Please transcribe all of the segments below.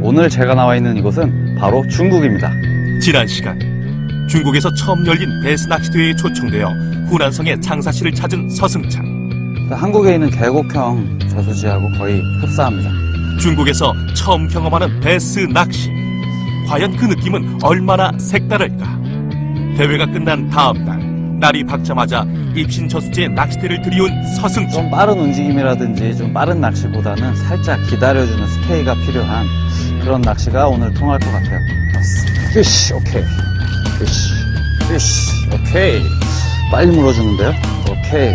오늘 제가 나와 있는 이곳은 바로 중국입니다. 지난 시간 중국에서 처음 열린 베스 낚시대회에 초청되어 후난성의 장사실을 찾은 서승찬. 한국에 있는 계곡형 저수지하고 거의 흡사합니다. 중국에서 처음 경험하는 베스 낚시. 과연 그 느낌은 얼마나 색다를까? 대회가 끝난 다음 날, 날이 밝자마자 입신 저수지에 낚시대를 들이온 서승찬. 좀 빠른 움직임이라든지 좀 빠른 낚시보다는 살짝 기다려주는 스테이가 필요한 그런 낚시가 오늘 통할 것 같아요. 피쉬, 오케이. 피쉬, 오케이. 빨리 물어주는데요? 오케이.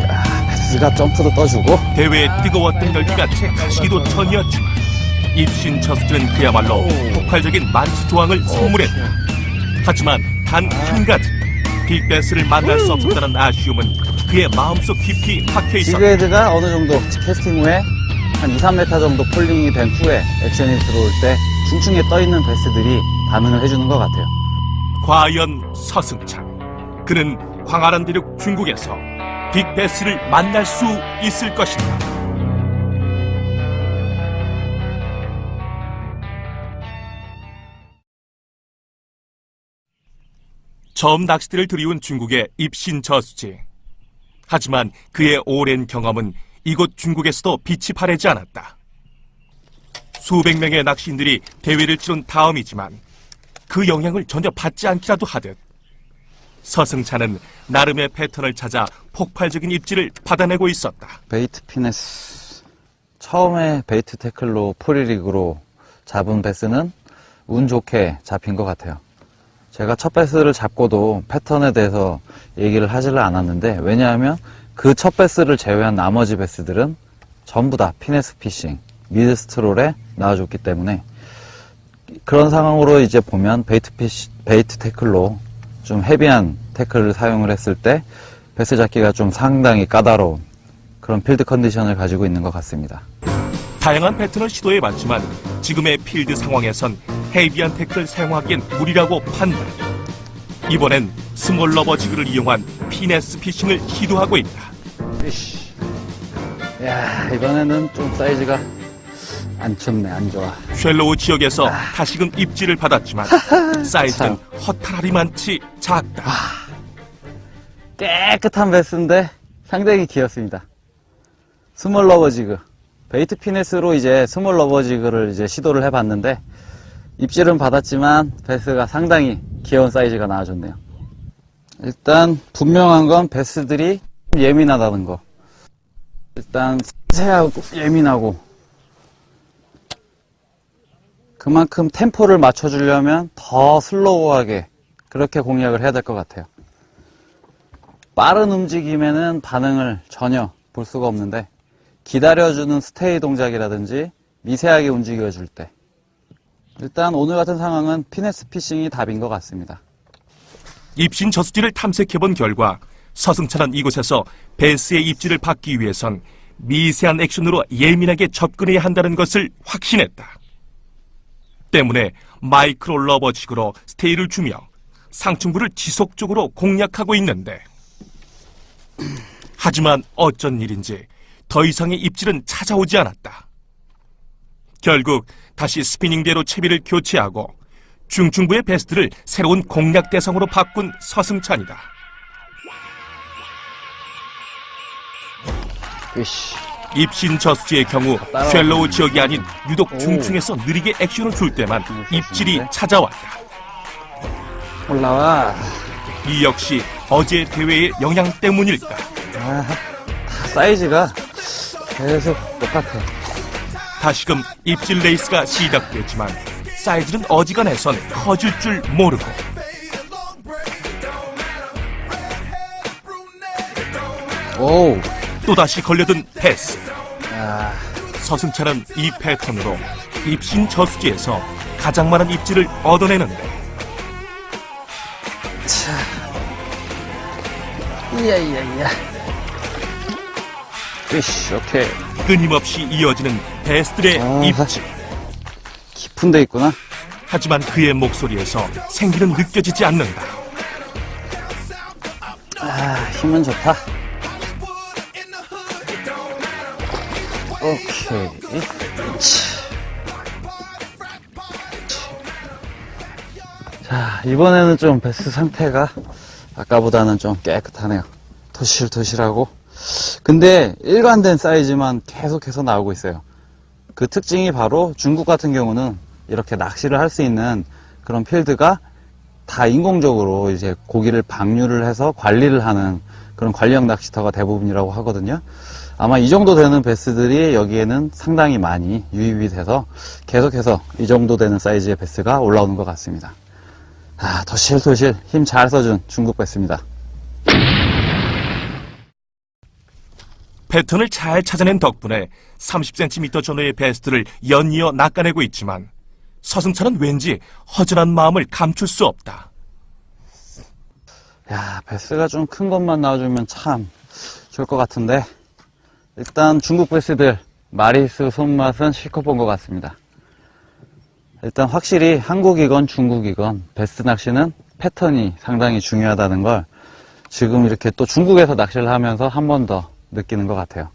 베스가 점프도 떠주고. 대회의 뜨거웠던 열기가 채 가시기도 전이었지만 입신 저수지는 그야말로 폭발적인 만수 조항을 선물했다. 하지만 단 한 가지, 빅베스를 만날 수 없었다는 아쉬움은 그의 마음속 깊이 박혀 있었다. 지그헤드가 어느 정도 캐스팅 후에 한 2, 3m 정도 폴링이 된 후에 액션이 들어올 때 중층에 떠있는 베스들이 반응을 해주는 것 같아요. 과연 서승찬, 그는 광활한 대륙 중국에서 빅베스를 만날 수 있을 것인가? 처음 낚시대를 들이온 중국의 입신 저수지. 하지만 그의 오랜 경험은 이곳 중국에서도 빛이 바래지 않았다. 수백 명의 낚시인들이 대회를 치른 다음이지만 그 영향을 전혀 받지 않기라도 하듯 서승찬은 나름의 패턴을 찾아 폭발적인 입질을 받아내고 있었다. 베이트 피네스. 처음에 베이트 태클로 포리릭으로 잡은 베스는 운 좋게 잡힌 것 같아요. 제가 첫 베스를 잡고도 패턴에 대해서 얘기를 하지를 않았는데, 왜냐하면 그 첫 베스를 제외한 나머지 베스들은 전부 다 피네스 피싱, 미드 스트롤에 나와줬기 때문에 그런 상황으로 이제 보면 베이트 태클로 좀 헤비한 태클을 사용을 했을 때 베스 잡기가 좀 상당히 까다로운 그런 필드 컨디션을 가지고 있는 것 같습니다. 다양한 패턴을 시도해봤지만 지금의 필드 상황에선 헤비한 태클을 사용하기엔 무리라고 판단. 이번엔 스몰 러버 지그를 이용한 피네스 피싱을 시도하고 있다. 피쉬. 야, 이번에는 좀 사이즈가 안 좋네, 안 좋아. 쉘로우 지역에서 다시금 입질을 받았지만 사이즈는 허탈하리만치 작다. 깨끗한 베스인데 상당히 귀엽습니다. 스몰 러버 지그. 베이트 피네스로 이제 스몰 러버 지그를 이제 시도를 해봤는데 입질은 받았지만 베스가 상당히 귀여운 사이즈가 나와줬네요. 일단 분명한 건 베스들이 예민하다는 거. 일단 세하고 예민하고 그만큼 템포를 맞춰주려면 더 슬로우하게 그렇게 공략을 해야 될 것 같아요. 빠른 움직임에는 반응을 전혀 볼 수가 없는데 기다려주는 스테이 동작이라든지 미세하게 움직여줄 때, 일단 오늘 같은 상황은 피네스 피싱이 답인 것 같습니다. 입신 저수지를 탐색해본 결과 서승찬은 이곳에서 베스의 입질을 받기 위해선 미세한 액션으로 예민하게 접근해야 한다는 것을 확신했다. 때문에 마이크로 러버직으로 스테이를 주며 상층부를 지속적으로 공략하고 있는데, 하지만 어쩐 일인지 더 이상의 입질은 찾아오지 않았다. 결국 다시 스피닝대로 채비를 교체하고 중층부의 베스트를 새로운 공략 대상으로 바꾼 서승찬이다. 피쉬. 입신 저수지의 경우 쉘로우 지역이 아닌 유독 중층에서 느리게 액션을 줄 때만 입질이 찾아왔다. 올라와. 이 역시 어제 대회의 영향 때문일까? 사이즈가 계속 똑같아. 다시금 입질 레이스가 시작됐지만 사이즈는 어지간해선 커질 줄 모르고, 오. 또다시 걸려든 패스. 서승찬은 이 패턴으로 입신 저수지에서 가장 많은 입질을 얻어내는데, 이야. 피쉬, 오케이. 끊임없이 이어지는 베스들의 입질. 깊은 데 있구나. 하지만 그의 목소리에서 생기는 느껴지지 않는다. 힘은 좋다. 오케이. 이번에는 좀 베스 상태가 아까보다는 좀 깨끗하네요. 토실토실하고. 근데 일관된 사이즈만 계속해서 나오고 있어요. 그 특징이 바로 중국 같은 경우는 이렇게 낚시를 할 수 있는 그런 필드가 다 인공적으로 이제 고기를 방류를 해서 관리를 하는 그런 관리형 낚시터가 대부분이라고 하거든요. 아마 이 정도 되는 베스들이 여기에는 상당히 많이 유입이 돼서 계속해서 이 정도 되는 사이즈의 베스가 올라오는 것 같습니다. 토실토실 힘 잘 써준 중국 베스입니다. 패턴을 잘 찾아낸 덕분에 30cm 전후의 베스트를 연이어 낚아내고 있지만 서승찬은 왠지 허전한 마음을 감출 수 없다. 베스가 좀 큰 것만 나와주면 참 좋을 것 같은데 일단 중국 베스들 마리수 손맛은 실컷 본 것 같습니다. 일단 확실히 한국이건 중국이건 베스 낚시는 패턴이 상당히 중요하다는 걸 지금 이렇게 또 중국에서 낚시를 하면서 한 번 더 느끼는 것 같아요.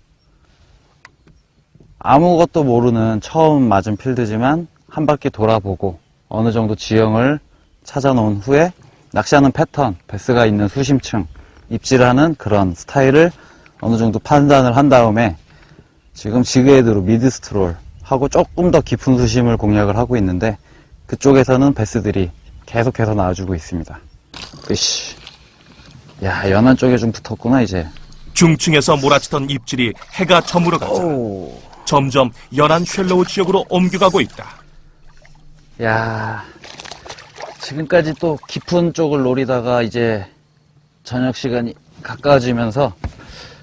아무것도 모르는 처음 맞은 필드지만 한 바퀴 돌아보고 어느 정도 지형을 찾아놓은 후에 낚시하는 패턴, 베스가 있는 수심층, 입질하는 그런 스타일을 어느 정도 판단을 한 다음에 지금 지그헤드로 미드 스트롤 하고 조금 더 깊은 수심을 공략을 하고 있는데 그쪽에서는 베스들이 계속해서 나와주고 있습니다. 으이씨. 연안 쪽에 좀 붙었구나 이제. 중층에서 몰아치던 입질이 해가 저물어가자 점점 연안 쉘로우 지역으로 옮겨가고 있다. 지금까지 또 깊은 쪽을 노리다가 이제 저녁 시간이 가까워지면서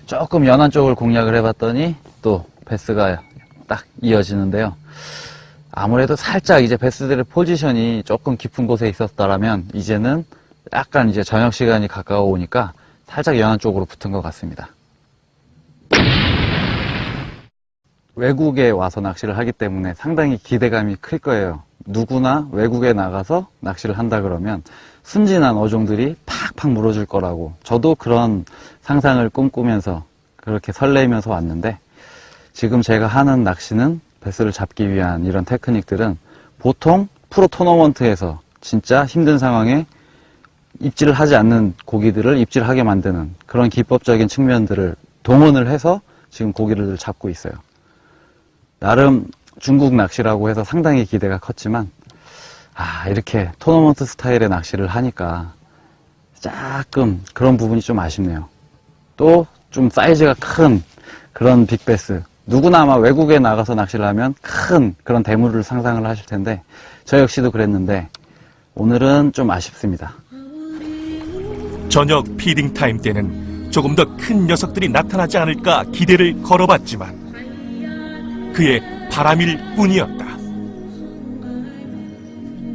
조금 연안 쪽을 공략을 해봤더니 또 베스가 딱 이어지는데요. 아무래도 살짝 이제 베스들의 포지션이 조금 깊은 곳에 있었다라면 이제는 약간 이제 저녁 시간이 가까워 오니까 살짝 연안 쪽으로 붙은 것 같습니다. 외국에 와서 낚시를 하기 때문에 상당히 기대감이 클 거예요. 누구나 외국에 나가서 낚시를 한다 그러면 순진한 어종들이 팍팍 물어줄 거라고 저도 그런 상상을 꿈꾸면서 그렇게 설레면서 왔는데 지금 제가 하는 낚시는 베스를 잡기 위한 이런 테크닉들은 보통 프로 토너먼트에서 진짜 힘든 상황에 입질을 하지 않는 고기들을 입질하게 만드는 그런 기법적인 측면들을 동원을 해서 지금 고기를 잡고 있어요. 나름 중국 낚시라고 해서 상당히 기대가 컸지만 이렇게 토너먼트 스타일의 낚시를 하니까 조금 그런 부분이 좀 아쉽네요. 또 좀 사이즈가 큰 그런 빅베스, 누구나 아마 외국에 나가서 낚시를 하면 큰 그런 대물을 상상을 하실 텐데 저 역시도 그랬는데 오늘은 좀 아쉽습니다. 저녁 피딩 타임 때는 조금 더 큰 녀석들이 나타나지 않을까 기대를 걸어봤지만 그의 바람일 뿐이었다.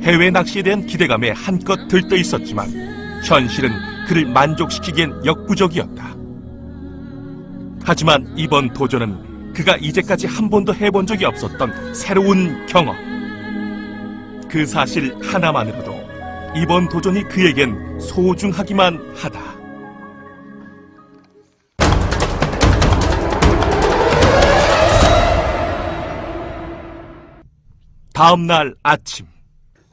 해외 낚시에 대한 기대감에 한껏 들떠 있었지만 현실은 그를 만족시키기엔 역부족이었다. 하지만 이번 도전은 그가 이제까지 한 번도 해본 적이 없었던 새로운 경험. 그 사실 하나만으로도 이번 도전이 그에겐 소중하기만 하다. 다음 날 아침.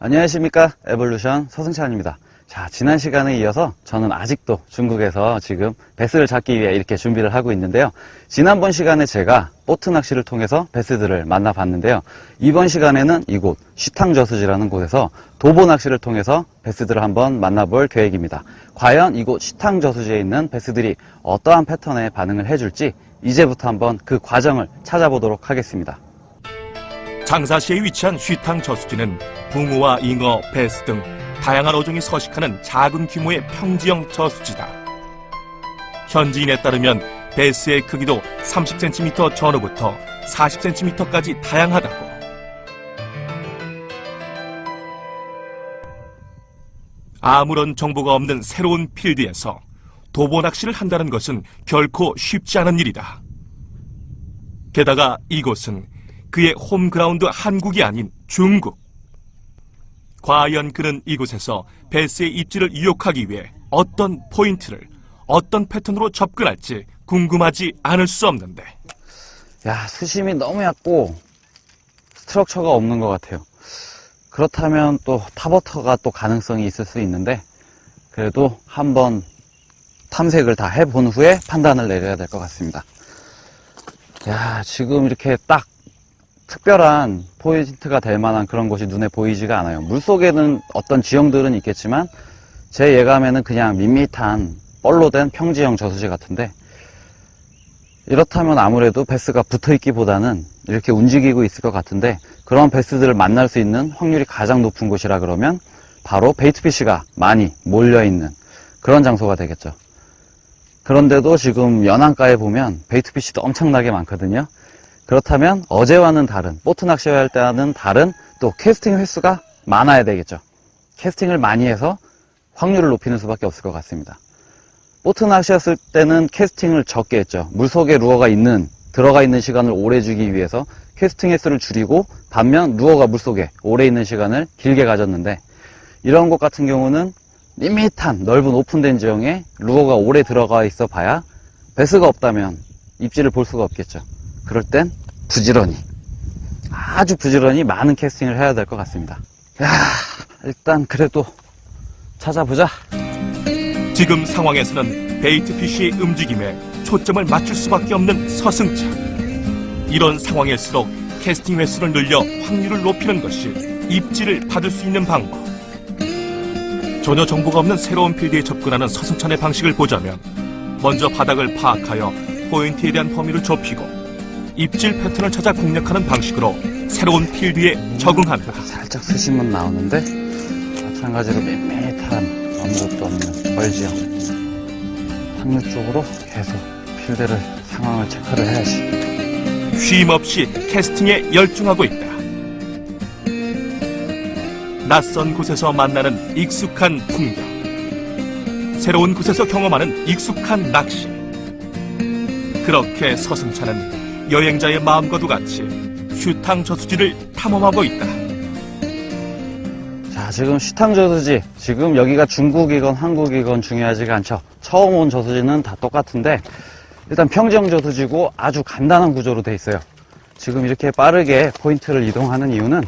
안녕하십니까, 에볼루션 서승찬입니다. 자, 지난 시간에 이어서 저는 아직도 중국에서 지금 베스를 잡기 위해 이렇게 준비를 하고 있는데요. 지난번 시간에 제가 보트 낚시를 통해서 베스들을 만나봤는데요. 이번 시간에는 이곳 쉬탕저수지라는 곳에서 도보 낚시를 통해서 베스들을 한번 만나볼 계획입니다. 과연 이곳 쉬탕저수지에 있는 베스들이 어떠한 패턴에 반응을 해줄지 이제부터 한번 그 과정을 찾아보도록 하겠습니다. 장사시에 위치한 쉬탕 저수지는 붕어와 잉어, 베스 등 다양한 어종이 서식하는 작은 규모의 평지형 저수지다. 현지인에 따르면 베스의 크기도 30cm 전후부터 40cm까지 다양하다고. 아무런 정보가 없는 새로운 필드에서 도보 낚시를 한다는 것은 결코 쉽지 않은 일이다. 게다가 이곳은 그의 홈그라운드 한국이 아닌 중국. 과연 그는 이곳에서 베스의 입질을 유혹하기 위해 어떤 포인트를, 어떤 패턴으로 접근할지 궁금하지 않을 수 없는데. 수심이 너무 얕고 스트럭처가 없는 것 같아요. 그렇다면 또 탑워터가 또 가능성이 있을 수 있는데, 그래도 한번 탐색을 다 해본 후에 판단을 내려야 될 것 같습니다. 야, 지금 이렇게 딱 특별한 포인트가 될 만한 그런 곳이 눈에 보이지가 않아요. 물속에는 어떤 지형들은 있겠지만 제 예감에는 그냥 밋밋한 뻘로 된 평지형 저수지 같은데, 이렇다면 아무래도 베스가 붙어있기보다는 이렇게 움직이고 있을 것 같은데, 그런 베스들을 만날 수 있는 확률이 가장 높은 곳이라 그러면 바로 베이트피쉬가 많이 몰려있는 그런 장소가 되겠죠. 그런데도 지금 연안가에 보면 베이트피쉬도 엄청나게 많거든요. 그렇다면 어제와는 다른, 보트 낚시할 때와는 다른 또 캐스팅 횟수가 많아야 되겠죠. 캐스팅을 많이 해서 확률을 높이는 수밖에 없을 것 같습니다. 보트 낚시했을 때는 캐스팅을 적게 했죠. 물속에 루어가 들어가 있는 시간을 오래 주기 위해서 캐스팅 횟수를 줄이고, 반면 루어가 물속에 오래 있는 시간을 길게 가졌는데, 이런 곳 같은 경우는 밋밋한 넓은 오픈된 지형에 루어가 오래 들어가 있어 봐야 베스가 없다면 입질을 볼 수가 없겠죠. 그럴 땐 부지런히, 아주 부지런히 많은 캐스팅을 해야 될 것 같습니다. 야, 일단 그래도 찾아보자. 지금 상황에서는 베이트피쉬의 움직임에 초점을 맞출 수밖에 없는 서승찬. 이런 상황일수록 캐스팅 횟수를 늘려 확률을 높이는 것이 입질을 받을 수 있는 방법. 전혀 정보가 없는 새로운 필드에 접근하는 서승찬의 방식을 보자면, 먼저 바닥을 파악하여 포인트에 대한 범위를 좁히고 입질 패턴을 찾아 공략하는 방식으로 새로운 필드에 적응한다. 살짝 수심은 나오는데 마찬가지로 밋밋한 아무것도 없는 벌지형 상류 쪽으로 계속 필드를 상황을 체크를 해야지. 쉼 없이 캐스팅에 열중하고 있다. 낯선 곳에서 만나는 익숙한 풍경, 새로운 곳에서 경험하는 익숙한 낚시. 그렇게 서승찬은 여행자의 마음과도 같이 슈탕 저수지를 탐험하고 있다. 자, 지금 슈탕 저수지, 지금 여기가 중국이건 한국이건 중요하지가 않죠. 처음 온 저수지는 다 똑같은데, 일단 평지형 저수지고 아주 간단한 구조로 돼 있어요. 지금 이렇게 빠르게 포인트를 이동하는 이유는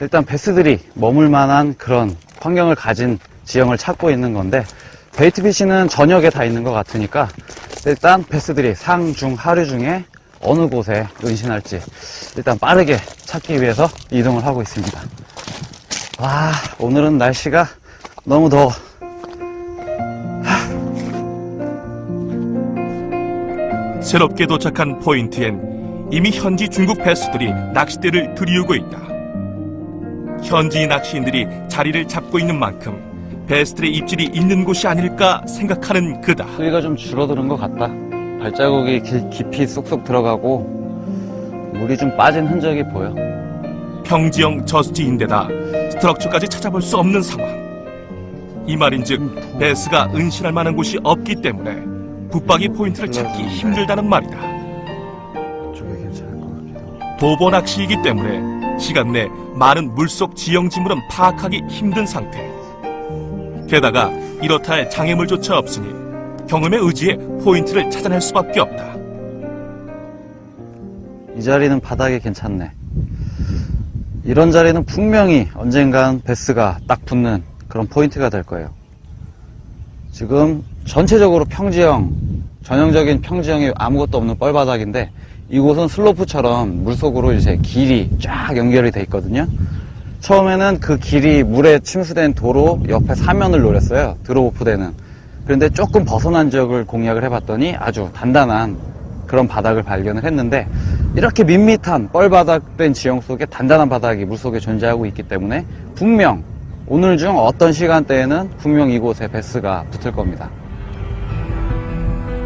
일단 베스들이 머물 만한 그런 환경을 가진 지형을 찾고 있는 건데, 베이트피쉬는 저녁에 다 있는 것 같으니까 일단 베스들이 상, 중, 하류 중에 어느 곳에 은신할지 일단 빠르게 찾기 위해서 이동을 하고 있습니다. 와, 오늘은 날씨가 너무 더워. 새롭게 도착한 포인트엔 이미 현지 중국 베스들이 낚싯대를 들이우고 있다. 현지 낚시인들이 자리를 잡고 있는 만큼 베스들의 입질이 있는 곳이 아닐까 생각하는 그다. 수위가 좀 줄어드는 것 같다. 발자국이 깊이 쏙쏙 들어가고 물이 좀 빠진 흔적이 보여. 평지형 저수지인데다 스트럭처까지 찾아볼 수 없는 상황. 이 말인즉 베스가 은신할 만한 곳이 없기 때문에 붙박이 포인트를 찾기 힘들다는 말이다. 이쪽이 괜찮을 것 같기도 하고. 도보 낚시이기 때문에 시간 내 많은 물속 지형 지물은 파악하기 힘든 상태. 게다가 이렇다 할 장애물조차 없으니 경험의 의지에 포인트를 찾아낼 수밖에 없다. 이 자리는 바닥이 괜찮네. 이런 자리는 분명히 언젠간 베스가 딱 붙는 그런 포인트가 될 거예요. 지금 전체적으로 평지형, 전형적인 평지형이 아무것도 없는 뻘바닥인데, 이곳은 슬로프처럼 물속으로 이제 길이 쫙 연결이 돼 있거든요. 처음에는 그 길이 물에 침수된 도로 옆에 사면을 노렸어요. 드롭오프되는. 그런데 조금 벗어난 지역을 공략을 해봤더니 아주 단단한 그런 바닥을 발견을 했는데, 이렇게 밋밋한 뻘바닥된 지형 속에 단단한 바닥이 물속에 존재하고 있기 때문에 분명 오늘 중 어떤 시간대에는 분명 이곳에 베스가 붙을 겁니다.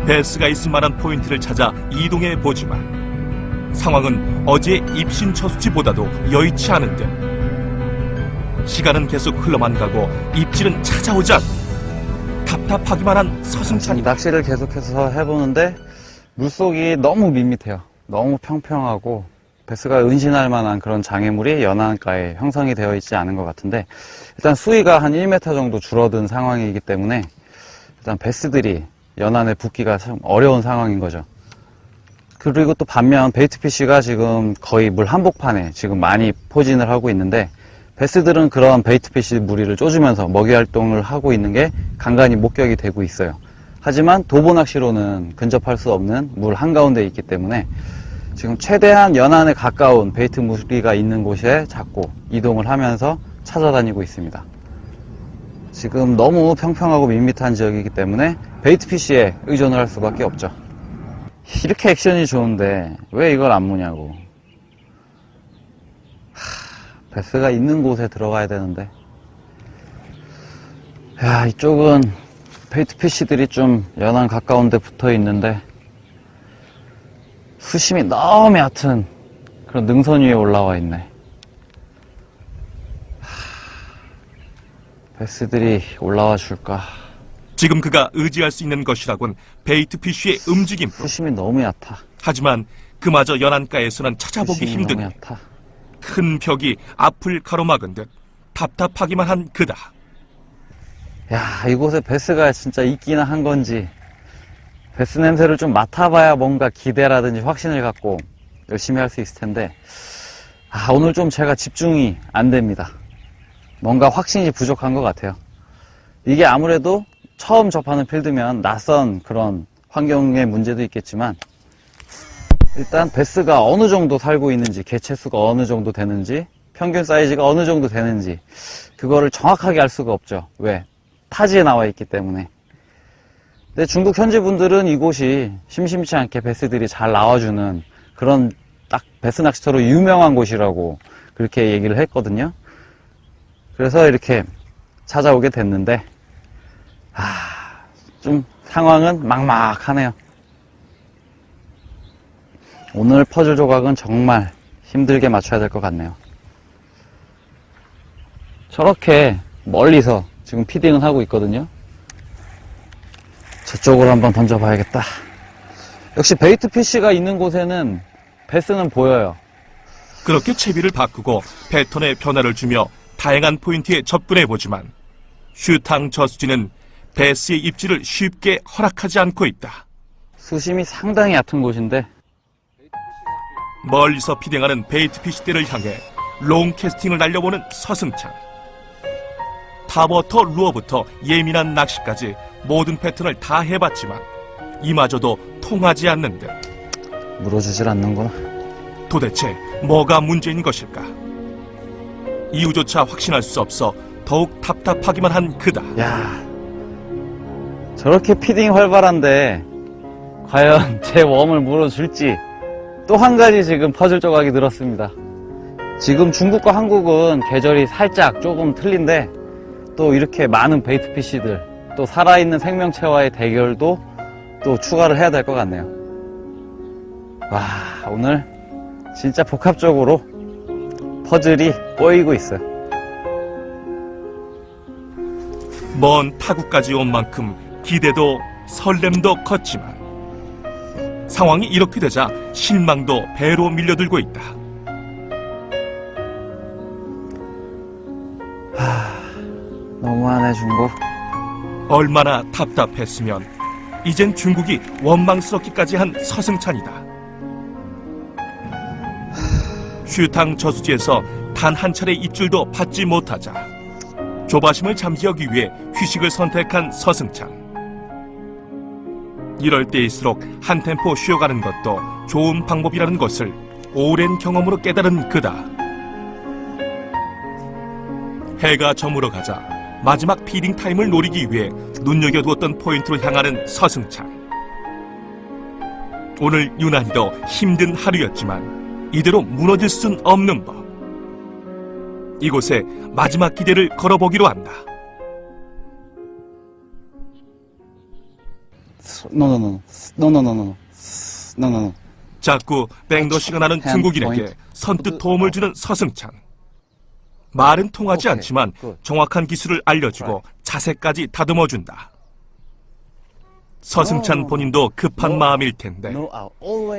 베스가 있을 만한 포인트를 찾아 이동해 보지만 상황은 어제 입신 저수지보다도 여의치 않은 듯. 시간은 계속 흘러만 가고 입질은 찾아오지 않고 답답하기만 한 서승찬이다. 낚시를 계속해서 해보는데 물속이 너무 밋밋해요. 너무 평평하고 베스가 은신할 만한 그런 장애물이 연안가에 형성이 되어 있지 않은 것 같은데, 일단 수위가 한 1m 정도 줄어든 상황이기 때문에 일단 베스들이 연안에 붙기가 참 어려운 상황인 거죠. 그리고 또 반면 베이트피쉬가 지금 거의 물 한복판에 지금 많이 포진을 하고 있는데, 베스들은 그런 베이트피시 무리를 쪼주면서 먹이 활동을 하고 있는 게 간간히 목격이 되고 있어요. 하지만 도보낚시로는 근접할 수 없는 물 한가운데 있기 때문에 지금 최대한 연안에 가까운 베이트 무리가 있는 곳에 잡고 이동을 하면서 찾아다니고 있습니다. 지금 너무 평평하고 밋밋한 지역이기 때문에 베이트피시에 의존을 할 수밖에 없죠. 이렇게 액션이 좋은데 왜 이걸 안 무냐고. 베스가 있는 곳에 들어가야 되는데. 야, 이쪽은 베이트피시들이 좀 연안 가까운 데 붙어 있는데 수심이 너무 얕은 그런 능선 위에 올라와 있네. 베스들이 올라와 줄까? 지금 그가 의지할 수 있는 것이라곤 베이트피쉬의 움직임뿐. 수심이 너무 얕아. 하지만 그마저 연안가에서는 찾아보기 수심이 힘든 너무 얕아. 큰 벽이 앞을 가로막은 듯 답답하기만 한 그다. 야, 이곳에 베스가 진짜 있기는 한 건지 베스 냄새를 좀 맡아봐야 뭔가 기대라든지 확신을 갖고 열심히 할 수 있을 텐데 오늘 좀 제가 집중이 안 됩니다. 뭔가 확신이 부족한 것 같아요. 이게 아무래도 처음 접하는 필드면 낯선 그런 환경의 문제도 있겠지만 일단 베스가 어느 정도 살고 있는지, 개체수가 어느 정도 되는지, 평균 사이즈가 어느 정도 되는지 그거를 정확하게 알 수가 없죠. 왜? 타지에 나와 있기 때문에. 근데 중국 현지 분들은 이곳이 심심치 않게 베스들이 잘 나와주는 그런 딱 베스 낚시터로 유명한 곳이라고 그렇게 얘기를 했거든요. 그래서 이렇게 찾아오게 됐는데 좀 상황은 막막하네요. 오늘 퍼즐 조각은 정말 힘들게 맞춰야 될 것 같네요. 저렇게 멀리서 지금 피딩을 하고 있거든요. 저쪽으로 한번 던져봐야겠다. 역시 베이트 피쉬가 있는 곳에는 베스는 보여요. 그렇게 채비를 바꾸고 패턴에 변화를 주며 다양한 포인트에 접근해보지만 슈탕 저수지는 베스의 입질을 쉽게 허락하지 않고 있다. 수심이 상당히 얕은 곳인데 멀리서 피딩하는 베이트피시대를 향해 롱캐스팅을 날려보는 서승찬. 탑워터 루어부터 예민한 낚시까지 모든 패턴을 다 해봤지만 이마저도 통하지 않는 듯. 물어주질 않는구나. 도대체 뭐가 문제인 것일까? 이유조차 확신할 수 없어 더욱 답답하기만 한 그다. 야, 저렇게 피딩이 활발한데 과연 제 웜을 물어줄지. 또 한 가지 지금 퍼즐 조각이 늘었습니다. 지금 중국과 한국은 계절이 살짝 조금 틀린데 또 이렇게 많은 베이트피쉬들, 또 살아있는 생명체와의 대결도 또 추가를 해야 될 것 같네요. 와, 오늘 진짜 복합적으로 퍼즐이 꼬이고 있어요. 먼 타국까지 온 만큼 기대도 설렘도 컸지만 상황이 이렇게 되자 실망도 배로 밀려들고 있다. 너무하네 중국. 얼마나 답답했으면 이젠 중국이 원망스럽기까지 한 서승찬이다. 슈탕 저수지에서 단 한 차례 입질도 받지 못하자 조바심을 잠재우기 위해 휴식을 선택한 서승찬. 이럴 때일수록 한 템포 쉬어가는 것도 좋은 방법이라는 것을 오랜 경험으로 깨달은 그다. 해가 저물어 가자 마지막 피딩 타임을 노리기 위해 눈여겨두었던 포인트로 향하는 서승찬. 오늘 유난히도 힘든 하루였지만 이대로 무너질 순 없는 법. 이곳에 마지막 기대를 걸어보기로 한다. 노노노노노노노노노노노노. 자꾸 백러시가 나는 중국인에게 선뜻 도움을 주는 서승찬. 말은 통하지 않지만 정확한 기술을 알려주고 자세까지 다듬어준다. 서승찬 본인도 급한 마음일 텐데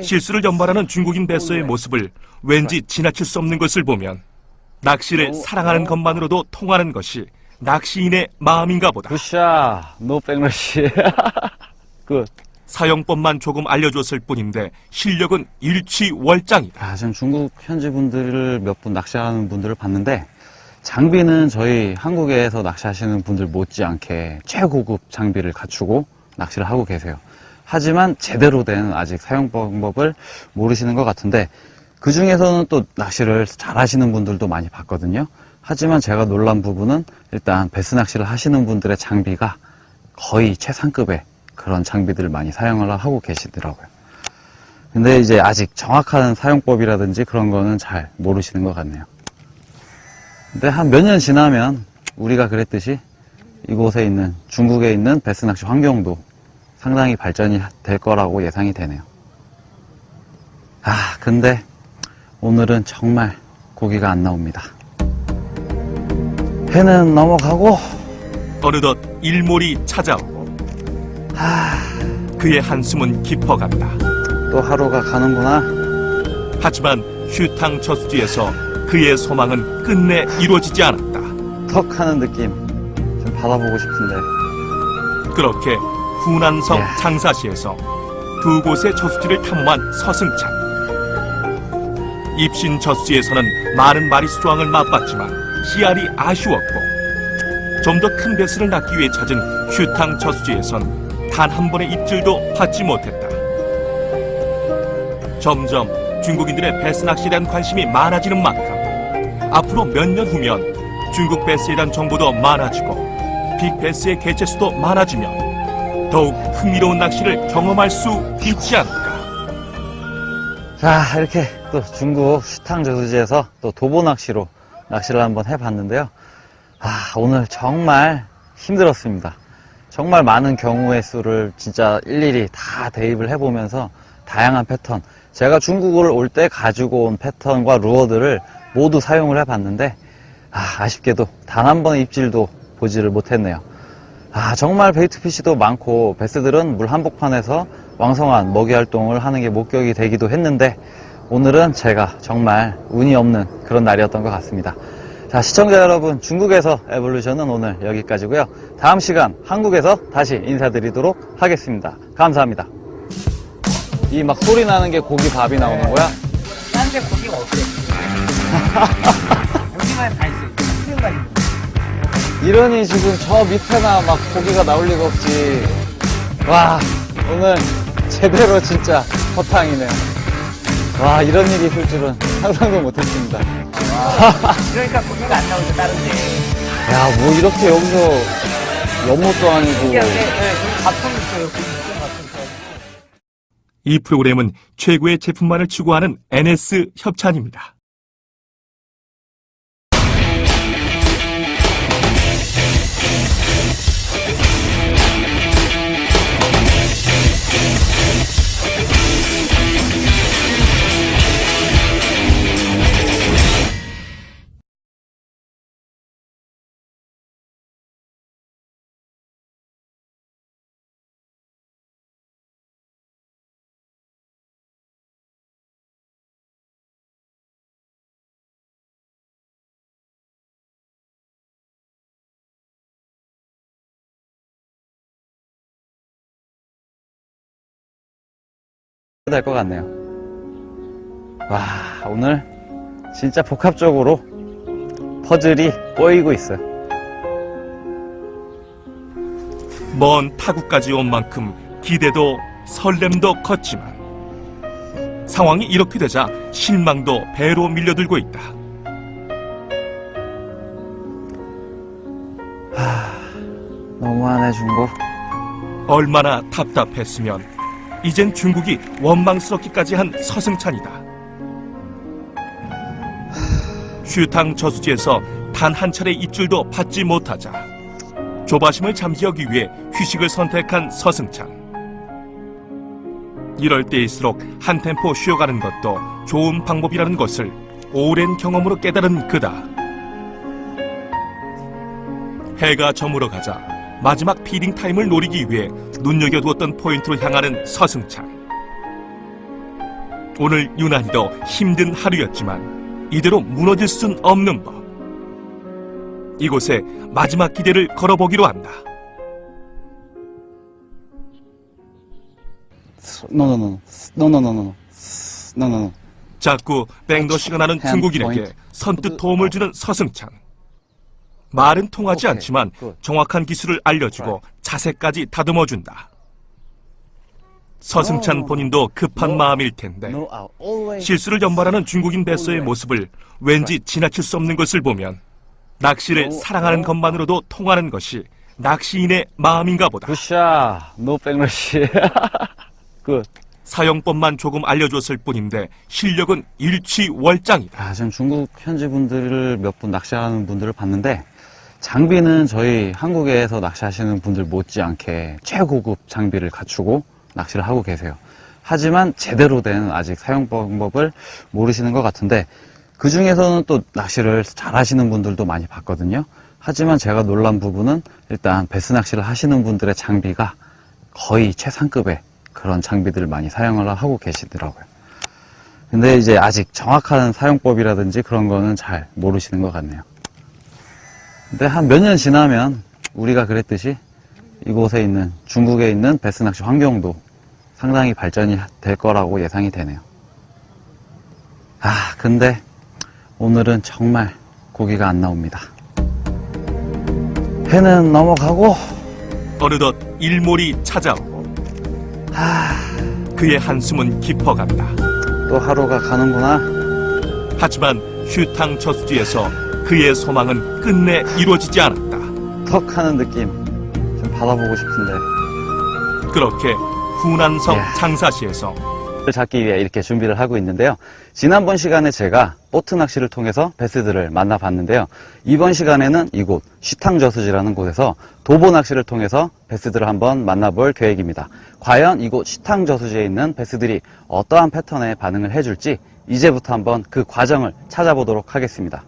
실수를 연발하는 중국인 베서의 모습을 왠지 지나칠 수 없는 것을 보면 낚시를 사랑하는 것만으로도 통하는 것이 낚시인의 마음인가 보다. 굿샷, 노 백러시. 굿. 사용법만 조금 알려줬을 뿐인데 실력은 일취월장이다. 전 중국 현지 분들을 몇 분 낚시하는 분들을 봤는데 장비는 저희 한국에서 낚시하시는 분들 못지않게 최고급 장비를 갖추고 낚시를 하고 계세요. 하지만 제대로 된 아직 사용 방법을 모르시는 것 같은데, 그 중에서는 또 낚시를 잘 하시는 분들도 많이 봤거든요. 하지만 제가 놀란 부분은 일단 베스 낚시를 하시는 분들의 장비가 거의 최상급의 그런 장비들을 많이 사용을 하고 계시더라고요. 근데 이제 아직 정확한 사용법이라든지 그런 거는 잘 모르시는 것 같네요. 근데 한 몇 년 지나면 우리가 그랬듯이 이곳에 있는, 중국에 있는 베스 낚시 환경도 상당히 발전이 될 거라고 예상이 되네요. 근데 오늘은 정말 고기가 안 나옵니다. 해는 넘어가고 어느덧 일몰이 찾아오고 그의 한숨은 깊어간다. 또 하루가 가는구나. 하지만 휴탕 저수지에서 그의 소망은 끝내 이루어지지 않았다. 턱 하는 느낌 좀 받아보고 싶은데. 그렇게 후난성 야. 장사시에서 두 곳의 저수지를 탐험한 서승찬. 입신 저수지에서는 많은 마리수 조항을 맛봤지만 씨알이 아쉬웠고, 좀 더 큰 베스를 낚기 위해 찾은 휴탕 저수지에선 단 한 번의 입질도 받지 못했다. 점점 중국인들의 베스 낚시에 대한 관심이 많아지는 만큼 앞으로 몇 년 후면 중국 베스에 대한 정보도 많아지고 빅베스의 개체수도 많아지면 더욱 흥미로운 낚시를 경험할 수 있지 않을까. 자, 이렇게 또 중국 휴탕 저수지에서 또 도보 낚시로 낚시를 한번 해봤는데요. 오늘 정말 힘들었습니다. 정말 많은 경우의 수를 진짜 일일이 다 대입을 해보면서 다양한 패턴, 제가 중국을 올 때 가지고 온 패턴과 루어들을 모두 사용을 해봤는데 아쉽게도 단 한 번의 입질도 보지를 못했네요. 정말 베이트피시도 많고 베스들은 물 한복판에서 왕성한 먹이 활동을 하는 게 목격이 되기도 했는데, 오늘은 제가 정말 운이 없는 그런 날이었던 것 같습니다. 자, 시청자 여러분, 중국에서 에볼루션은 오늘 여기까지고요. 다음 시간 한국에서 다시 인사드리도록 하겠습니다. 감사합니다. 이 막 소리 나는 게 고기 밥이 나오는 거야? 딴 데 고기가 없어. 여기만 다 있어. 수영가지고. 이러니 지금 저 밑에나 막 고기가 나올 리가 없지. 와, 오늘 제대로 진짜 허탕이네요. 와, 이런 일이 있을 줄은 상상도 못했습니다. 그러니까 고기가 안 나오죠, 다른 데. 야, 뭐 이렇게 여기서 연못도 아니고. 이게 밥통 있어요. 밥통 있어요. 이 프로그램은 최고의 제품만을 추구하는 NS 협찬입니다. 될 것 같네요. 와, 오늘 진짜 복합적으로 퍼즐이 꼬이고 있어요. 먼 타국까지 온 만큼 기대도 설렘도 컸지만 상황이 이렇게 되자 실망도 배로 밀려들고 있다. 너무하네, 중국. 얼마나 답답했으면 이젠 중국이 원망스럽기까지 한 서승찬이다. 휴탕 저수지에서 단 한 차례 입질도 받지 못하자 조바심을 잠재우기 위해 휴식을 선택한 서승찬. 이럴 때일수록 한 템포 쉬어가는 것도 좋은 방법이라는 것을 오랜 경험으로 깨달은 그다. 해가 저물어 가자 마지막 피딩 타임을 노리기 위해 눈여겨두었던 포인트로 향하는 서승찬. 오늘 유난히도 힘든 하루였지만 이대로 무너질 순 없는 법. 이곳에 마지막 기대를 걸어보기로 한다. 노노노노노노노노노노노노. 자꾸 백너시가 나는 핸드 중국인에게 포인트. 선뜻 도움을 주는 서승찬. 말은 통하지 오케이, 않지만 굿. 정확한 기술을 알려주고 자세까지 다듬어준다. 서승찬 본인도 급한 마음일 텐데 No out. Always. 실수를 연발하는 중국인 베스의 모습을 왠지 지나칠 수 없는 것을 보면 낚시를 사랑하는 것만으로도 통하는 것이 낚시인의 마음인가 보다. 굿샷. 노 백러시. 굿. 사용법만 조금 알려줬을 뿐인데 실력은 일취월장이다. 아, 지금 중국 현지 분들을 몇 분 낚시하는 분들을 봤는데 장비는 저희 한국에서 낚시하시는 분들 못지않게 최고급 장비를 갖추고 낚시를 하고 계세요. 하지만 제대로 된 아직 사용 방법을 모르시는 것 같은데 그 중에서는 또 낚시를 잘 하시는 분들도 많이 봤거든요. 하지만 제가 놀란 부분은 일단 베스 낚시를 하시는 분들의 장비가 거의 최상급의 그런 장비들을 많이 사용을 하고 계시더라고요. 근데 이제 아직 정확한 사용법이라든지 그런 거는 잘 모르시는 것 같네요. 근데 한 몇 년 지나면 우리가 그랬듯이 이곳에 있는 중국에 있는 베스 낚시 환경도 상당히 발전이 될 거라고 예상이 되네요. 아, 근데 오늘은 정말 고기가 안 나옵니다. 회는 넘어가고 어느덧 일몰이 찾아오고 그의 한숨은 깊어간다. 또 하루가 가는구나. 하지만 휴탕 저수지에서 그의 소망은 끝내 이루어지지 않았다. 턱 하는 느낌 좀 받아보고 싶은데 그렇게 후난성 이야. 장사시에서 를 잡기 위해 이렇게 준비를 하고 있는데요. 지난번 시간에 제가 보트 낚시를 통해서 베스들을 만나봤는데요. 이번 시간에는 이곳 쉬탕저수지라는 곳에서 도보 낚시를 통해서 베스들을 한번 만나볼 계획입니다. 과연 이곳 쉬탕저수지에 있는 베스들이 어떠한 패턴에 반응을 해줄지 이제부터 한번 그 과정을 찾아보도록 하겠습니다.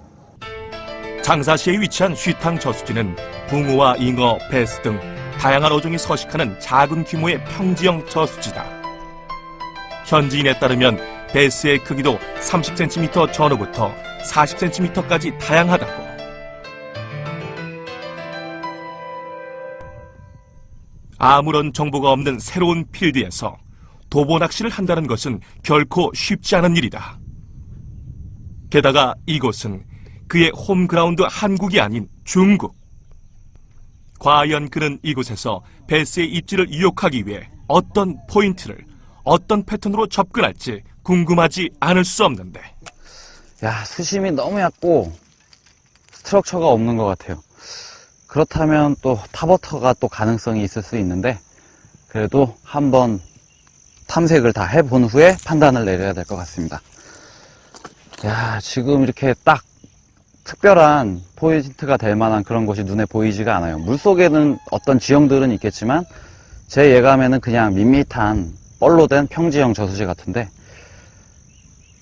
장사시에 위치한 쉬탕 저수지는 붕어와 잉어, 베스 등 다양한 어종이 서식하는 작은 규모의 평지형 저수지다. 현지인에 따르면 베스의 크기도 30cm 전후부터 40cm까지 다양하다고. 아무런 정보가 없는 새로운 필드에서 도보 낚시를 한다는 것은 결코 쉽지 않은 일이다. 게다가 이곳은 그의 홈그라운드 한국이 아닌 중국. 과연 그는 이곳에서 베스의 입지를 유혹하기 위해 어떤 포인트를, 어떤 패턴으로 접근할지 궁금하지 않을 수 없는데. 야, 수심이 너무 얕고 스트럭처가 없는 것 같아요. 그렇다면 또 타버터가 또 가능성이 있을 수 있는데 그래도 한번 탐색을 다 해본 후에 판단을 내려야 될 것 같습니다. 야, 지금 이렇게 딱 특별한 포인트가 될 만한 그런 곳이 눈에 보이지가 않아요. 물속에는 어떤 지형들은 있겠지만 제 예감에는 그냥 밋밋한 뻘로 된 평지형 저수지 같은데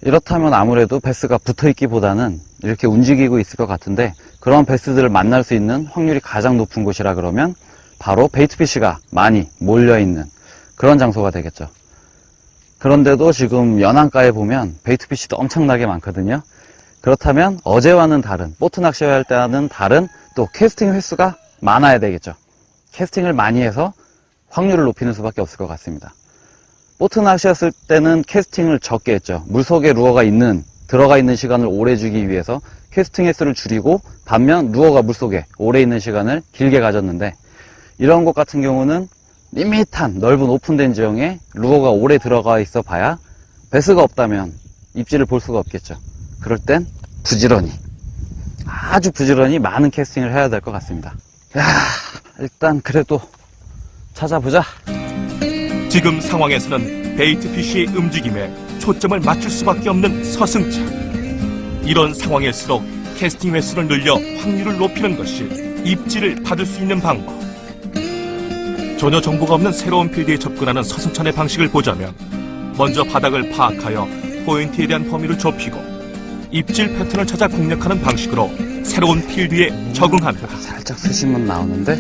이렇다면 아무래도 베스가 붙어있기보다는 이렇게 움직이고 있을 것 같은데 그런 베스들을 만날 수 있는 확률이 가장 높은 곳이라 그러면 바로 베이트피쉬가 많이 몰려있는 그런 장소가 되겠죠. 그런데도 지금 연안가에 보면 베이트피쉬도 엄청나게 많거든요. 그렇다면 어제와는 다른, 보트 낚시할 때와는 다른 또 캐스팅 횟수가 많아야 되겠죠. 캐스팅을 많이 해서 확률을 높이는 수밖에 없을 것 같습니다. 보트 낚시했을 때는 캐스팅을 적게 했죠. 물속에 루어가 들어가 있는 시간을 오래 주기 위해서 캐스팅 횟수를 줄이고 반면 루어가 물속에 오래 있는 시간을 길게 가졌는데 이런 곳 같은 경우는 밋밋한 넓은 오픈된 지형에 루어가 오래 들어가 있어 봐야 베스가 없다면 입질을 볼 수가 없겠죠. 그럴 땐 부지런히, 아주 부지런히 많은 캐스팅을 해야 될 것 같습니다. 야, 일단 그래도 찾아보자. 지금 상황에서는 베이트피쉬의 움직임에 초점을 맞출 수밖에 없는 서승찬. 이런 상황일수록 캐스팅 횟수를 늘려 확률을 높이는 것이 입질을 받을 수 있는 방법. 전혀 정보가 없는 새로운 필드에 접근하는 서승찬의 방식을 보자면 먼저 바닥을 파악하여 포인트에 대한 범위를 좁히고 입질 패턴을 찾아 공략하는 방식으로 새로운 필드에 적응한다. 살짝 수심은 나오는데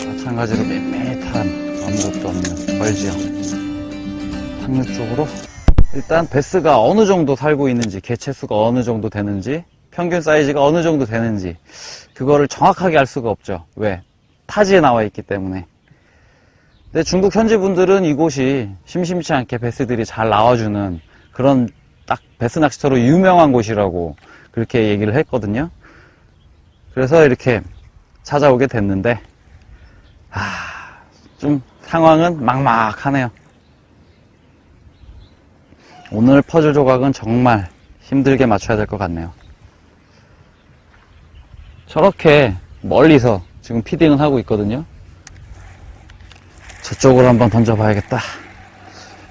마찬가지로 밋밋한 아무것도 없는 벌지형 상류 쪽으로 일단 베스가 어느 정도 살고 있는지 개체수가 어느 정도 되는지 평균 사이즈가 어느 정도 되는지 그거를 정확하게 알 수가 없죠. 왜? 타지에 나와 있기 때문에. 근데 중국 현지 분들은 이곳이 심심치 않게 베스들이 잘 나와주는 그런 딱 베스 낚시터로 유명한 곳이라고 그렇게 얘기를 했거든요. 그래서 이렇게 찾아오게 됐는데, 좀 상황은 막막하네요. 오늘 퍼즐 조각은 정말 힘들게 맞춰야 될 것 같네요. 저렇게 멀리서 지금 피딩을 하고 있거든요. 저쪽으로 한번 던져봐야겠다.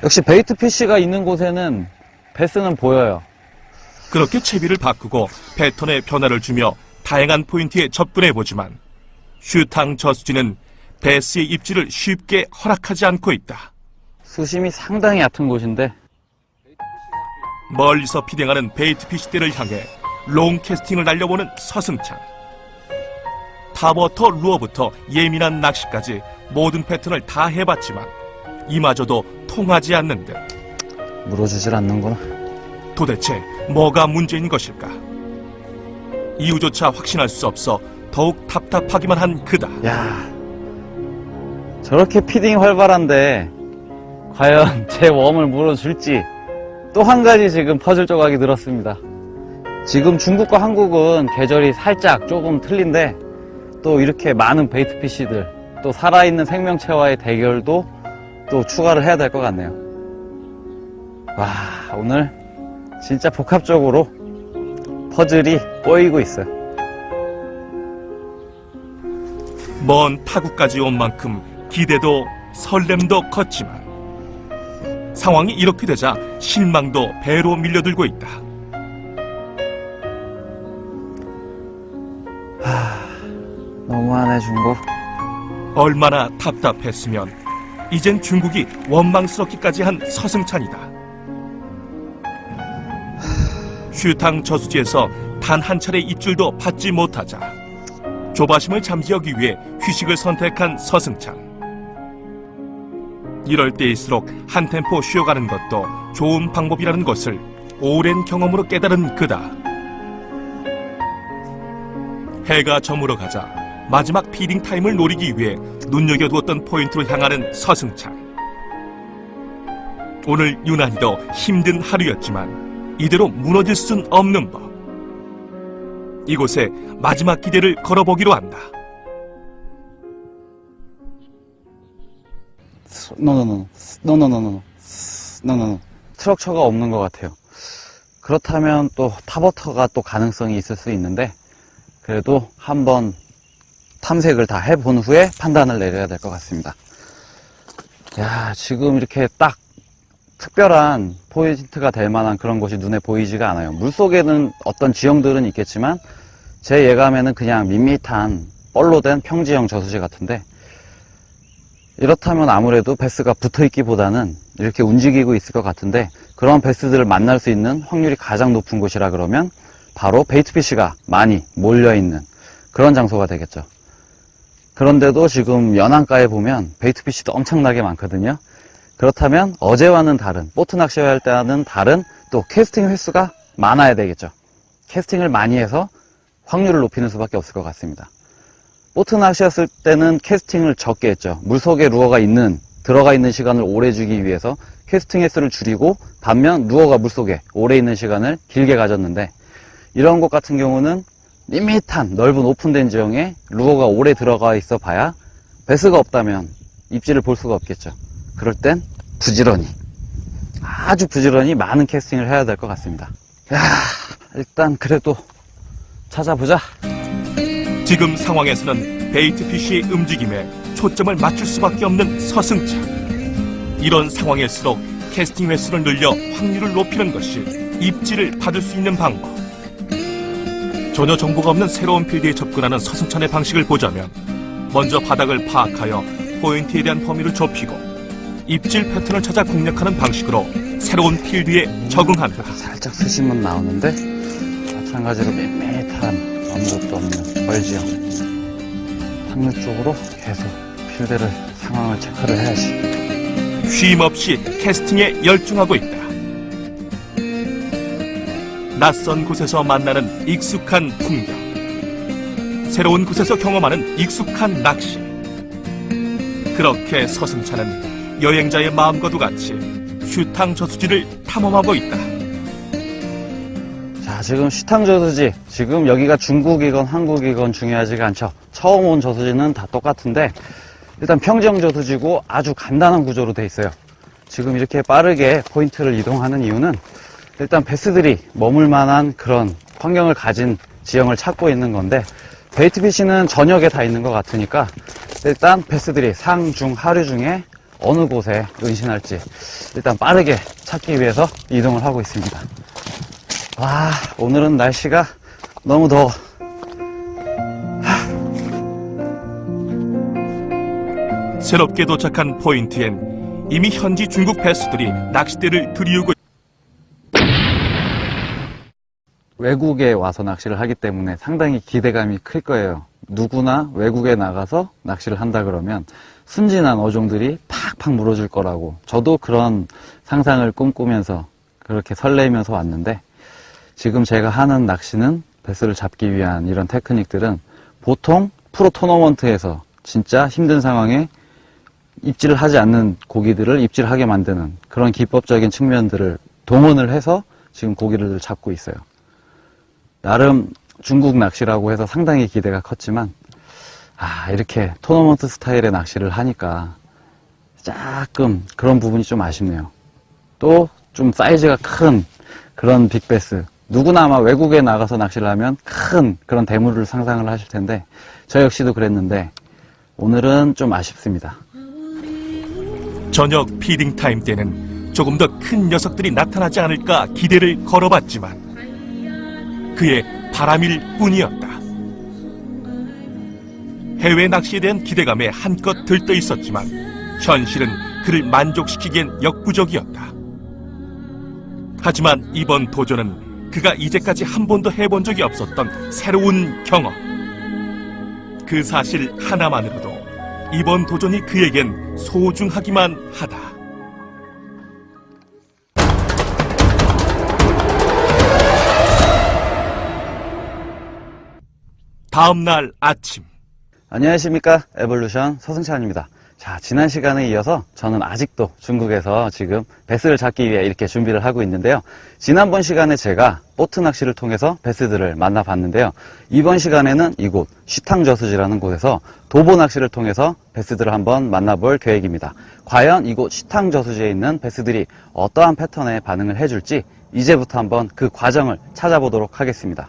역시 베이트 피쉬가 있는 곳에는 베스는 보여요. 그렇게 채비를 바꾸고 패턴에 변화를 주며 다양한 포인트에 접근해보지만 슈탕 저수지는 베스의 입질을 쉽게 허락하지 않고 있다. 수심이 상당히 얕은 곳인데 멀리서 피딩하는 베이트 피쉬대를 향해 롱 캐스팅을 날려보는 서승찬. 탑워터 루어부터 예민한 낚시까지 모든 패턴을 다 해봤지만 이마저도 통하지 않는 듯. 물어주질 않는구나. 도대체 뭐가 문제인 것일까? 이유조차 확신할 수 없어 더욱 답답하기만 한 그다. 야, 저렇게 피딩이 활발한데 과연 제 웜을 물어줄지. 또 한 가지 지금 퍼즐 조각이 늘었습니다. 지금 중국과 한국은 계절이 살짝 조금 틀린데 또 이렇게 많은 베이트 피쉬들, 또 살아있는 생명체와의 대결도 또 추가를 해야 될 것 같네요. 와, 오늘 진짜 복합적으로 퍼즐이 꼬이고 있어요. 먼 타국까지 온 만큼 기대도 설렘도 컸지만 상황이 이렇게 되자 실망도 배로 밀려들고 있다. 너무하네, 중국. 얼마나 답답했으면 이젠 중국이 원망스럽기까지 한 서승찬이다. 슈탕 저수지에서 단 한 차례 입질도 받지 못하자 조바심을 잠재우기 위해 휴식을 선택한 서승찬. 이럴 때일수록 한 템포 쉬어가는 것도 좋은 방법이라는 것을 오랜 경험으로 깨달은 그다. 해가 저물어 가자 마지막 피딩 타임을 노리기 위해 눈여겨두었던 포인트로 향하는 서승찬. 오늘 유난히도 힘든 하루였지만 이대로 무너질 순 없는 법. 이곳에 마지막 기대를 걸어보기로 한다. 노노노노. 트럭처가 없는 것 같아요. 그렇다면 또 탑워터가 또 가능성이 있을 수 있는데 그래도 한번 탐색을 다 해본 후에 판단을 내려야 될 것 같습니다. 야, 지금 이렇게 딱 특별한 포인트가 될 만한 그런 곳이 눈에 보이지가 않아요. 물속에는 어떤 지형들은 있겠지만 제 예감에는 그냥 밋밋한 뻘로 된 평지형 저수지 같은데, 이렇다면 아무래도 베스가 붙어있기보다는 이렇게 움직이고 있을 것 같은데, 그런 베스들을 만날 수 있는 확률이 가장 높은 곳이라 그러면 바로 베이트피쉬가 많이 몰려있는 그런 장소가 되겠죠. 그런데도 지금 연안가에 보면 베이트피쉬도 엄청나게 많거든요. 그렇다면 어제와는 다른, 보트 낚시할 때와는 다른 또 캐스팅 횟수가 많아야 되겠죠. 캐스팅을 많이 해서 확률을 높이는 수밖에 없을 것 같습니다. 보트 낚시했을 때는 캐스팅을 적게 했죠. 물속에 루어가 들어가 있는 시간을 오래 주기 위해서 캐스팅 횟수를 줄이고, 반면 루어가 물속에 오래 있는 시간을 길게 가졌는데, 이런 곳 같은 경우는 밋밋한 넓은 오픈된 지형에 루어가 오래 들어가 있어 봐야 베스가 없다면 입질을 볼 수가 없겠죠. 그럴 땐 부지런히, 아주 부지런히 많은 캐스팅을 해야 될 것 같습니다. 야, 일단 그래도 찾아보자. 지금 상황에서는 베이트피쉬의 움직임에 초점을 맞출 수밖에 없는 서승찬. 이런 상황일수록 캐스팅 횟수를 늘려 확률을 높이는 것이 입질을 받을 수 있는 방법. 전혀 정보가 없는 새로운 필드에 접근하는 서승찬의 방식을 보자면, 먼저 바닥을 파악하여 포인트에 대한 범위를 좁히고 입질 패턴을 찾아 공략하는 방식으로 새로운 필드에 적응한다. 살짝 수심은 나오는데 마찬가지로 밋밋한 아무것도 없는 벌지형 상류 쪽으로 계속 필드를, 상황을 체크를 해야지. 쉼없이 캐스팅에 열중하고 있다. 낯선 곳에서 만나는 익숙한 풍경, 새로운 곳에서 경험하는 익숙한 낚시. 그렇게 서승찬은 여행자의 마음과도 같이 슈탕 저수지를 탐험하고 있다. 자, 지금 시탕 저수지, 지금 여기가 중국이건 한국이건 중요하지가 않죠. 처음 온 저수지는 다 똑같은데 일단 평지형 저수지고 아주 간단한 구조로 돼 있어요. 지금 이렇게 빠르게 포인트를 이동하는 이유는 일단 베스들이 머물 만한 그런 환경을 가진 지형을 찾고 있는 건데, 베이트피시는 전역에 다 있는 것 같으니까 일단 베스들이 상, 중, 하류 중에 어느 곳에 은신할지 일단 빠르게 찾기 위해서 이동을 하고 있습니다. 와, 오늘은 날씨가 너무 더워. 새롭게 도착한 포인트엔 이미 현지 중국 배수들이 낚싯대를 들이우고 외국에 와서 낚시를 하기 때문에 상당히 기대감이 클 거예요. 누구나 외국에 나가서 낚시를 한다 그러면 순진한 어종들이 팍팍 물어줄 거라고, 저도 그런 상상을 꿈꾸면서 그렇게 설레면서 왔는데, 지금 제가 하는 낚시는 베스를 잡기 위한 이런 테크닉들은 보통 프로 토너먼트에서 진짜 힘든 상황에 입질을 하지 않는 고기들을 입질하게 만드는 그런 기법적인 측면들을 동원을 해서 지금 고기를 잡고 있어요. 나름 중국 낚시라고 해서 상당히 기대가 컸지만, 이렇게 토너먼트 스타일의 낚시를 하니까 조금 그런 부분이 좀 아쉽네요. 또 좀 사이즈가 큰 그런 빅베스, 누구나 아마 외국에 나가서 낚시를 하면 큰 그런 대물을 상상을 하실 텐데 저 역시도 그랬는데 오늘은 좀 아쉽습니다. 저녁 피딩 타임 때는 조금 더 큰 녀석들이 나타나지 않을까 기대를 걸어봤지만 그의 바람일 뿐이었다. 해외 낚시에 대한 기대감에 한껏 들떠 있었지만 현실은 그를 만족시키기엔 역부족이었다. 하지만 이번 도전은 그가 이제까지 한 번도 해본 적이 없었던 새로운 경험. 그 사실 하나만으로도 이번 도전이 그에겐 소중하기만 하다. 다음 날 아침. 안녕하십니까, 에볼루션 서승찬입니다. 자, 지난 시간에 이어서 저는 아직도 중국에서 지금 베스를 잡기 위해 이렇게 준비를 하고 있는데요. 지난번 시간에 제가 보트 낚시를 통해서 베스들을 만나봤는데요. 이번 시간에는 이곳 시탕 저수지라는 곳에서 도보 낚시를 통해서 베스들을 한번 만나볼 계획입니다. 과연 이곳 시탕 저수지에 있는 베스들이 어떠한 패턴에 반응을 해줄지 이제부터 한번 그 과정을 찾아보도록 하겠습니다.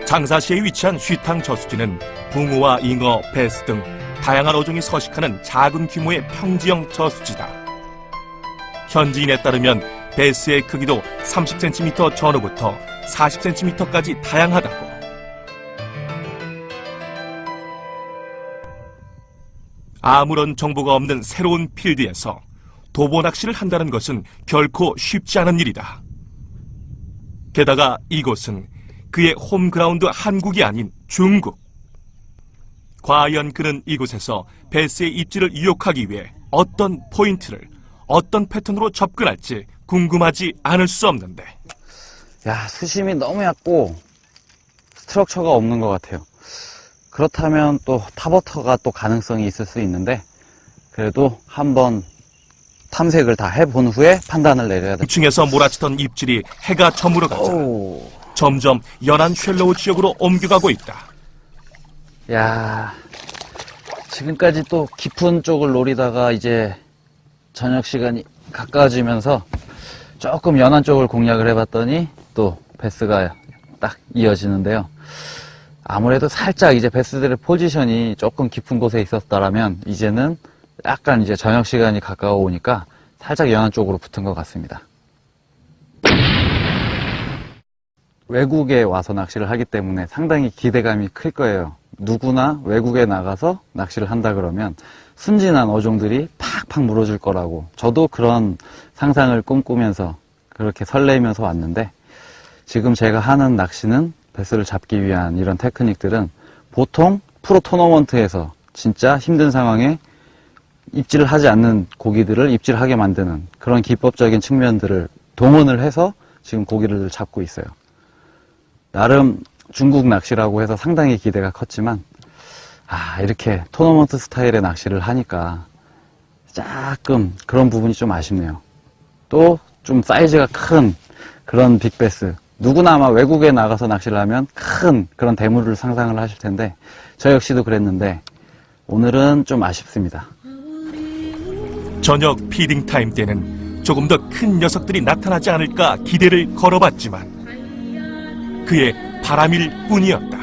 장사시에 위치한 쉬탕 저수지는 붕어와 잉어, 베스 등 다양한 어종이 서식하는 작은 규모의 평지형 저수지다. 현지인에 따르면 베스의 크기도 30cm 전후부터 40cm까지 다양하다고. 아무런 정보가 없는 새로운 필드에서 도보 낚시를 한다는 것은 결코 쉽지 않은 일이다. 게다가 이곳은 그의 홈그라운드 한국이 아닌 중국. 과연 그는 이곳에서 베스의 입질을 유혹하기 위해 어떤 포인트를, 어떤 패턴으로 접근할지 궁금하지 않을 수 없는데. 야, 수심이 너무 얕고 스트럭처가 없는 것 같아요. 그렇다면 또 타버터가 또 가능성이 있을 수 있는데 그래도 한번 탐색을 다 해본 후에 판단을 내려야 돼. 2층에서 몰아치던 입질이 해가 저물어 가자 점점 연안 쉘로우 지역으로 옮겨가고 있다. 야, 지금까지 또 깊은 쪽을 노리다가 이제 저녁 시간이 가까워지면서 조금 연안 쪽을 공략을 해봤더니 또 베스가 딱 이어지는데요. 아무래도 살짝 이제 베스들의 포지션이 조금 깊은 곳에 있었다라면 이제는 약간 이제 저녁 시간이 가까워 오니까 살짝 연안 쪽으로 붙은 것 같습니다. 외국에 와서 낚시를 하기 때문에 상당히 기대감이 클 거예요. 누구나 외국에 나가서 낚시를 한다 그러면 순진한 어종들이 팍팍 물어줄 거라고, 저도 그런 상상을 꿈꾸면서 그렇게 설레면서 왔는데, 지금 제가 하는 낚시는 베스를 잡기 위한 이런 테크닉들은 보통 프로 토너먼트에서 진짜 힘든 상황에 입질을 하지 않는 고기들을 입질하게 만드는 그런 기법적인 측면들을 동원을 해서 지금 고기를 잡고 있어요. 나름 중국 낚시라고 해서 상당히 기대가 컸지만 이렇게 토너먼트 스타일의 낚시를 하니까 조금 그런 부분이 좀 아쉽네요. 또 좀 사이즈가 큰 그런 빅베스, 누구나 아마 외국에 나가서 낚시를 하면 큰 그런 대물을 상상을 하실 텐데 저 역시도 그랬는데 오늘은 좀 아쉽습니다. 저녁 피딩 타임 때는 조금 더 큰 녀석들이 나타나지 않을까 기대를 걸어봤지만 그의 바람일 뿐이었다.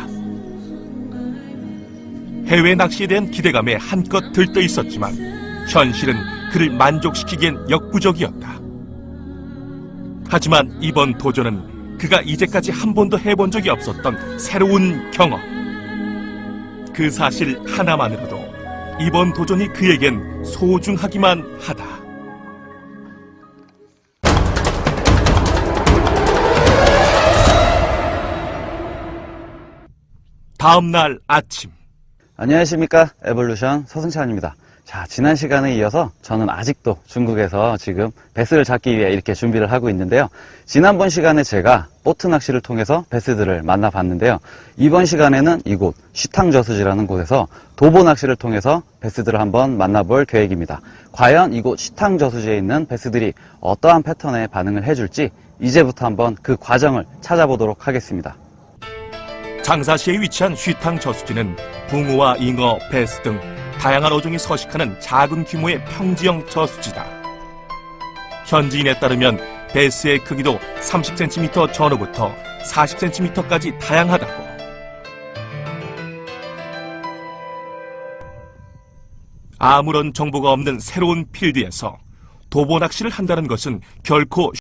해외 낚시에 대한 기대감에 한껏 들떠 있었지만 현실은 그를 만족시키기엔 역부족이었다. 하지만 이번 도전은 그가 이제까지 한 번도 해본 적이 없었던 새로운 경험. 그 사실 하나만으로도 이번 도전이 그에겐 소중하기만 하다. 다음 날 아침. 안녕하십니까, 에볼루션 서승찬입니다. 자, 지난 시간에 이어서 저는 아직도 중국에서 지금 베스를 잡기 위해 이렇게 준비를 하고 있는데요. 지난번 시간에 제가 보트 낚시를 통해서 베스들을 만나봤는데요. 이번 시간에는 이곳 쉬탕저수지라는 곳에서 도보 낚시를 통해서 베스들을 한번 만나볼 계획입니다. 과연 이곳 쉬탕저수지에 있는 베스들이 어떠한 패턴에 반응을 해줄지 이제부터 한번 그 과정을 찾아보도록 하겠습니다. 장사시에 위치한 쉬탕 저수지는 붕어와 잉어, 베스 등 다양한 어종이 서식하는 작은 규모의 평지형 저수지다. 현지인에 따르면 베스의 크기도 30cm 전후부터 40cm까지 다양하다고. 아무런 정보가 없는 새로운 필드에서 도보 낚시를 한다는 것은 결코